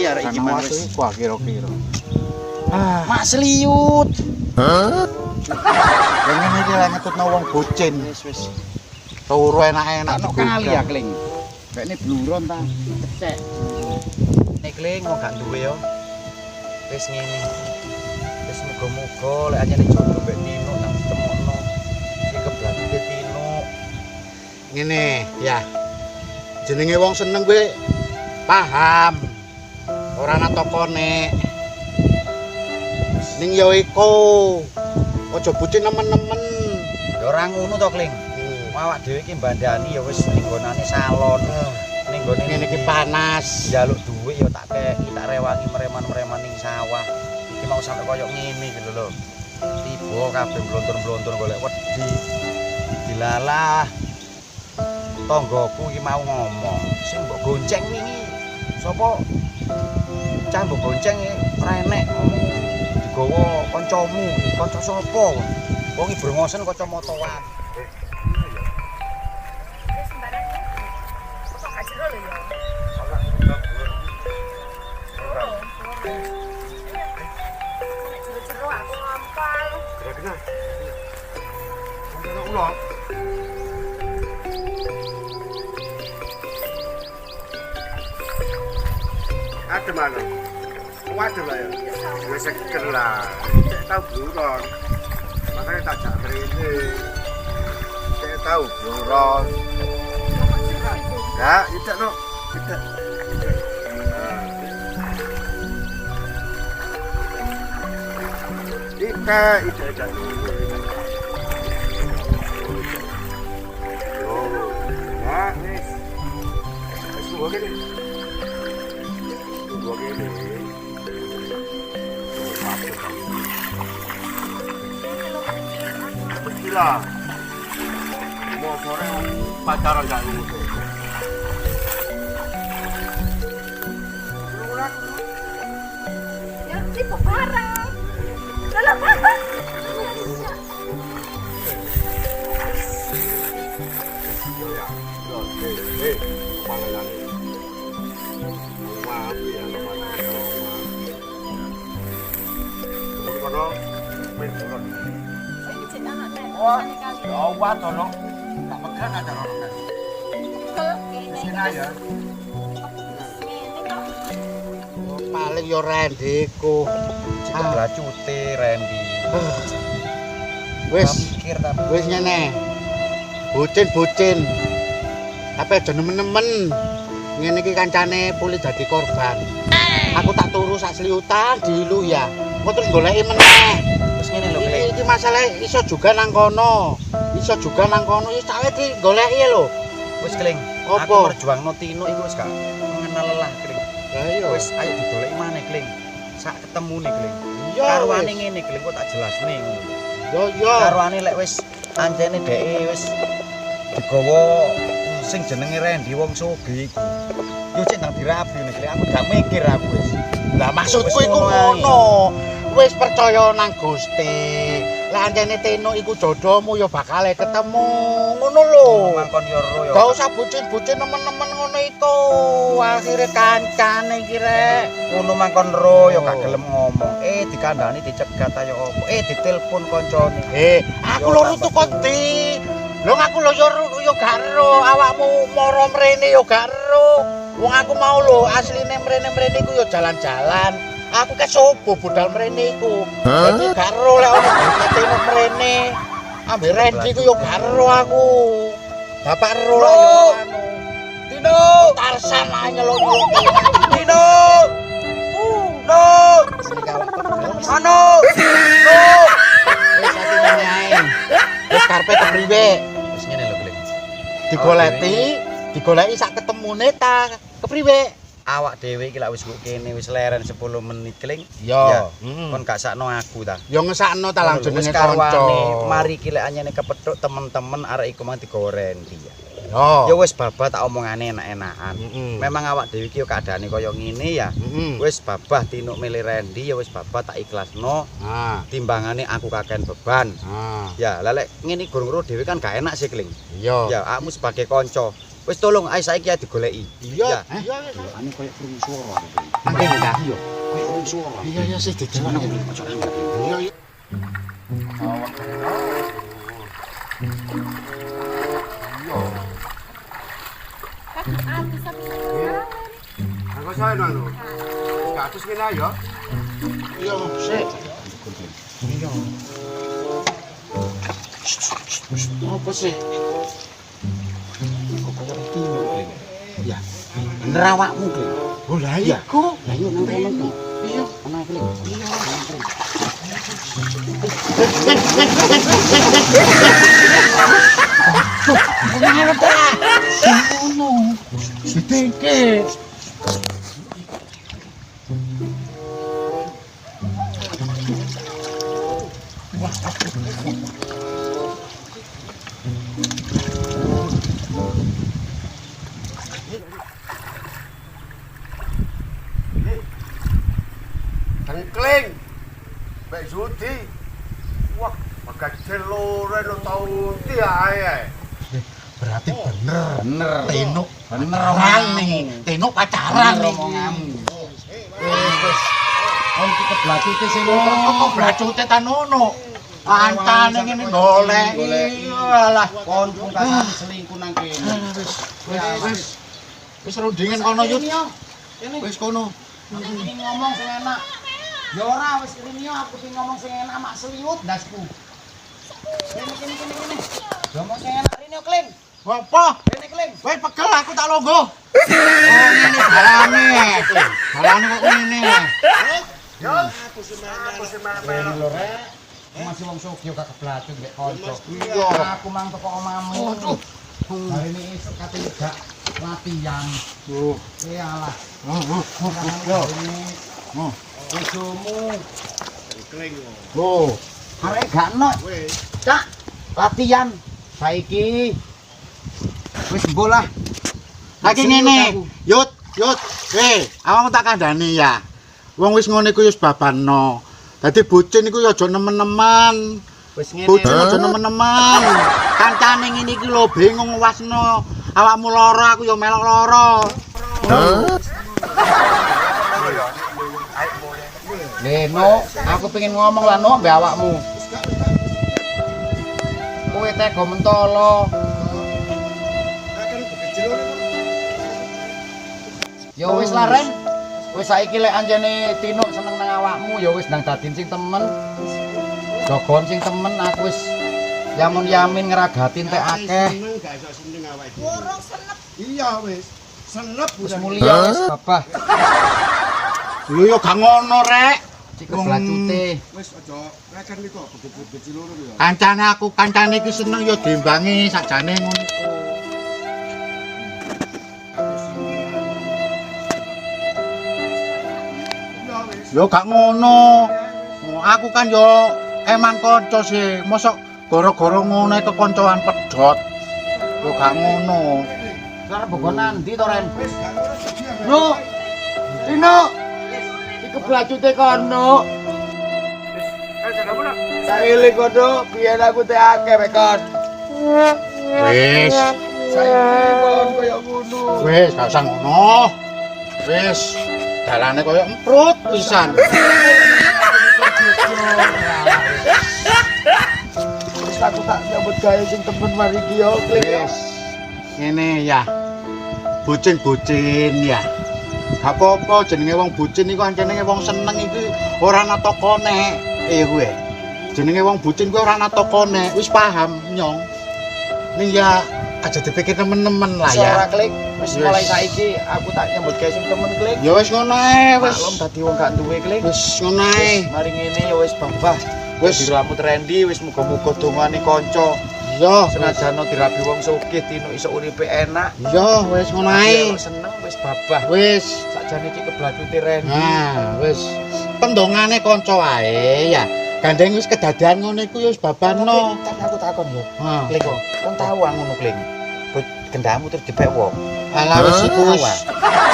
arek iki mah wis. Wah kira-kira. Mak seliut. Hah? Yang ini lah ngetutno wong bocin. Wis. Turu enak-enak Ono kali ya, Kling. Kayaknya bluron ta. Cek. Nek Kling wong gak duwe yo. Wis ngene. Wis muga-muga lek anyane jodoh mbek Tino tak ditemokno. Iki keblate Tino. Ngene ya. Jenenge wong seneng kuwi paham. Ora ana tokone. Ning yo iku. Aja bucin nemen-nemen. Ya ora ngono to, Kling. Awak dhewe iki mbandani ya wis ning gonane salon. Ning gone Ngene iki panas. njaluk dhuwit ya tak keki, tak rewangi mereman-mereman ning sawah. Iki mau sampe koyo ngene iki lho. Tiba kabeh blontor-blontor golek wedi. Dilalah. Tanggoku iki mau ngomong, sing mbok gonceng wingi sapa? Cah mbok gonceng ora enek ngomong digawa kancamu, kanca sapa? Wong iki brongosen kacamataan. Ada mana? Waduh lah ya. Ya seger lah. Cek tahu buron. Makanya tak jak mrene. Cek tahu buron. Ya, tidak no. Tidak. Tidak. Oh, ya, wis. Wis gua gini. Gua gini. Gila. Mau sore pacaran gak lu? Ya, tipo parah. Dalam apa? Wah, jawab tolong. Tak pegang ada orang. Sini aja. Paling yo rendiku. Sebelah cute Randy. Wis, Mikir tapi wis ngene. Bucin. Tapi aja nemen-nemen. Ngene iki kancane puli dadi korban. Aku tak turu sak seliutan dilu ya. Kok terus goleki meneh. wis ngene lho, Kling. Iki masalah iso juga nang kono. Iso juga nang kono ya cawe digoleki lho. Wis Kling. Apa? Aku perjuangno Tino iku wis gak mengenal lelah, Kling. Lah iya. Wis ayo didoleki maneh, Kling. Sak ketemune, Kling. Iya. Karwane ngene, Kling, kok tak jelasne ngono. Yo yo. Karwane lek wis ancene dheke wis digawa sing jenenge Randy wong sugih iku. Yo cek nang dirabi nek aku gak mikir aku wis. Lah maksudku Wis iku ngono ae. ngono. Wis percaya nang Gusti. Lah anjene Tino iku jodohmu ya bakal ketemu. Ngono lho. Mangkon yo ro yo. Gak usah bucin-bucin nemen-nemen ngono iku. Akhire kancane iki rek. Ngono mangkon ro yo gak gelem ngomong. Dikandani dicegat ayo opo. Ditelepon koncone. Aku lho rutu kondi. Lho aku lho yo gak ero awakmu moro mrene yo gak ero. Wong aku mau lho asline mrene-mrene iku yo jalan-jalan. Aku ke sobo budal mrene iku. Dadi gak ero lek ono Tino mrene. Ambek Randy ku yo gak ero aku. Bapak ero lek yo anu. Tino, Tarsan ae nyeluk-nyeluk. Tino! No! Ano! No! Wis ati ngene ae. Wis karepe kepriwe? Wis ngene lho, Kling. Digoleki sak ketemune ta. Kepriwe? Awak dhewe iki lak wis kene wis leren 10 menit, Kling. Yo. Kon gak sakno aku ta. Yo ngesakno ta lang jenenge Wis karwane, kanca. mari iki lek anyane kepethuk temen-temen arek iku mang digawa Randy ya. Yo. Ya wis babah tak omongane enak-enakan. Mm-mm. Memang awak dhewe iki yo keadaane kaya ngene ya. Wis babah Tino milih Randy ya wis babah tak ikhlasno. Ah. Timbangane aku kakean beban. Ah. Ya, lah lek ngene gurung-gurung dhewe kan gak enak sih, Kling. Iya. Ya, aku sebagai kanca. Wis tolong ae saiki ya digoleki. Iya. Ya. Iya. Ane koyo krungu swara. Mangke enggak. Iya. Koyo suara. Iya iya sih dijelok. Iya iya. Aku saya nang. Katus kene ayo. Iya, sik. Iya. Apa sih? Kok kaya iki lho, Kling. Ya. Bener awakmu, Kling. Oh lah iku. Lah iya nang kono iki. Iya, ana Kling. Iya, ana Kling. Sedengke. Tengkling. Mbak Zudi. Wah, pakai celore lo tau ndi ae. Berarti bener. Bener. Tenuk Bener nih. Tenuk pacaran nih. Om iki keblacute sing Kok blacute ta nono. Kancane ngene golek. Iyalah. konco kan selingkuh nang kene. Wis rundingan kono yut. Wis kono. Aku pengen ngomong sing enak. Ya ora wis kene yo aku pengen ngomong sing enak mak seliwut ndasku. Kene. Ngomong sing enak rene yo, Kling. Apa? Rene, Kling. Wes pegel aku tak longgo. Oh ngene balane. Balane kok ngene. Yo, aku semana. Lho rek. Masih wong sugih gak keblacut mbek kanca. Iya. Aku mang teko omamu. Hari ini esuk kate gak latihan. Oh. Iyalah. Yo. Oh. Bojomu. Tengkling. Oh. Arek gak ono. Wes. Cak, latihan. Saiki wis bolah. Lagi ngene. Yut. Awakmu tak kandhani ya. Wong wis ngene iku wis babano. Dadi bocin iku ya aja nemen-nemen. Wis ngene. Bocin aja nemen-nemen. Kancane ngene iki lho bingung wasno. Awakmu lara aku ya melok lara. Leno, aku pengen ngomong lah no mbek awakmu. Kowe tega mentolo. Ya wis lah Ren. Wis saiki lek anjene Tino seneng nang awakmu ya wis ndang dadin sing temen. Jogon sing temen aku wis yamin ngeragatin tek akeh. Seneng gak iso seneng awake dhewe. Urung senep. Iya wis. Senep Wis mulia wis babah. Lho ya gak ngono rek. Cik keblacute. Wis aja rekan iku becil loro ya. Kancane iki seneng ya diimbangi sakjane ngono iku. Yo gak ngono. Aku kan yo emang kanca sih. Mosok gara-gara ngono kekoncoan pedhot. Yo gak ngono. Karep bogo nandi to Ren? No. Tino. Iki keblacute kono. Saile kono biyen aku teh akeh rekon. Wis, Saiki kon koyo ngono. wis gak usah ngono. Wis, dalane koyo emprut pisan. Wis aku tak nyambut gawe sing temen mari iki yo, Kling. Wis. Ngene ya. Bucin-bucin ya. Gak apa-apa jenenge wong bucin iku anjene wong seneng iki ora ana tokone. Kuwi. Jenenge wong bucin kuwi ora ana tokone. Wis paham, Nyong. Ning ya aja dipikir temen-temen lah Ora ya. Kling. Wis Wis. mulai saiki aku tak nyambut gawe sing temen, Kling. Ya wis ngono ae, wis. Maklum dadi wong gak duwe, Kling. Wis ngono ae. Mari ngene ya wis babah. Wis. Wis diramut Randy wis muga-muga dongane kanca. Iya, Senajan dirabi wong sugih Tino iso uripe enak. iya wis ngono ae. Seneng wis babah. Wis. Sakjane iki keblacute Randy. Nah, wis. Pendongane kanca wae ya. Gandeng wis kedadean ngono iku ya wis babano. Tapi aku takon yo. Ha. Kling kok. Kon tahu ngono Kling. Gendamu terus jepek wong. Alah wis iku wis.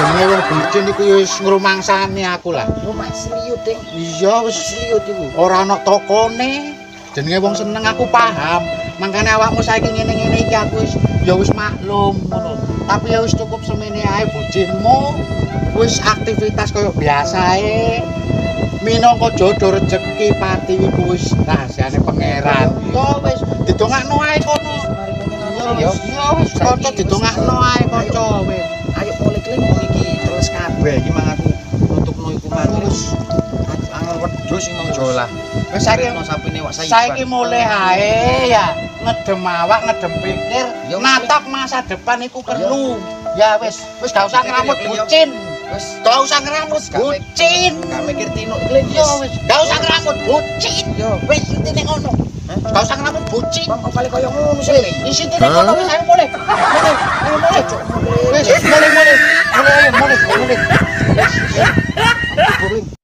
Jenenge wong bucin iku ya wis ngrumangsani aku lah. Rumah serius, Ding. Iya wis Serius iku. ora ana tokone. Jenenge wong seneng aku paham. Mangkane awakmu saiki ngene-ngene iki aku wis ya wis maklum ngono. Tapi ya wis cukup semene ae bocinmu. Wis aktivitas kaya biasae. Minangka jodoh rezeki pati iku wis rahasiane pangeran. Yo wis didongakno ae kono. Yo. Yo wis kanca didongakno ae kanca wis. Ayo mulai keling wong iki terus kabeh iki mang aku nutupno iku mang terus angel wedhus sing mau jolah. Wis saiki sapine wak saiki mulai ae ya ngedem awak ngedem pikir Ya, wis, natap masa depan iku perlu. Ya wis gak usah ngeramut bucin. Wis Gak usah ngeramut bucin. gak mikir tinuk keling Yo wis gak usah ngeramut bucin. Yo. Wis intine ngono. Gak usah ngeramut bucin. kok kali koyo ngono sih. Wis intine ngono wis ayo mulai. Mulai. Wis mulai. Mulai. Wis.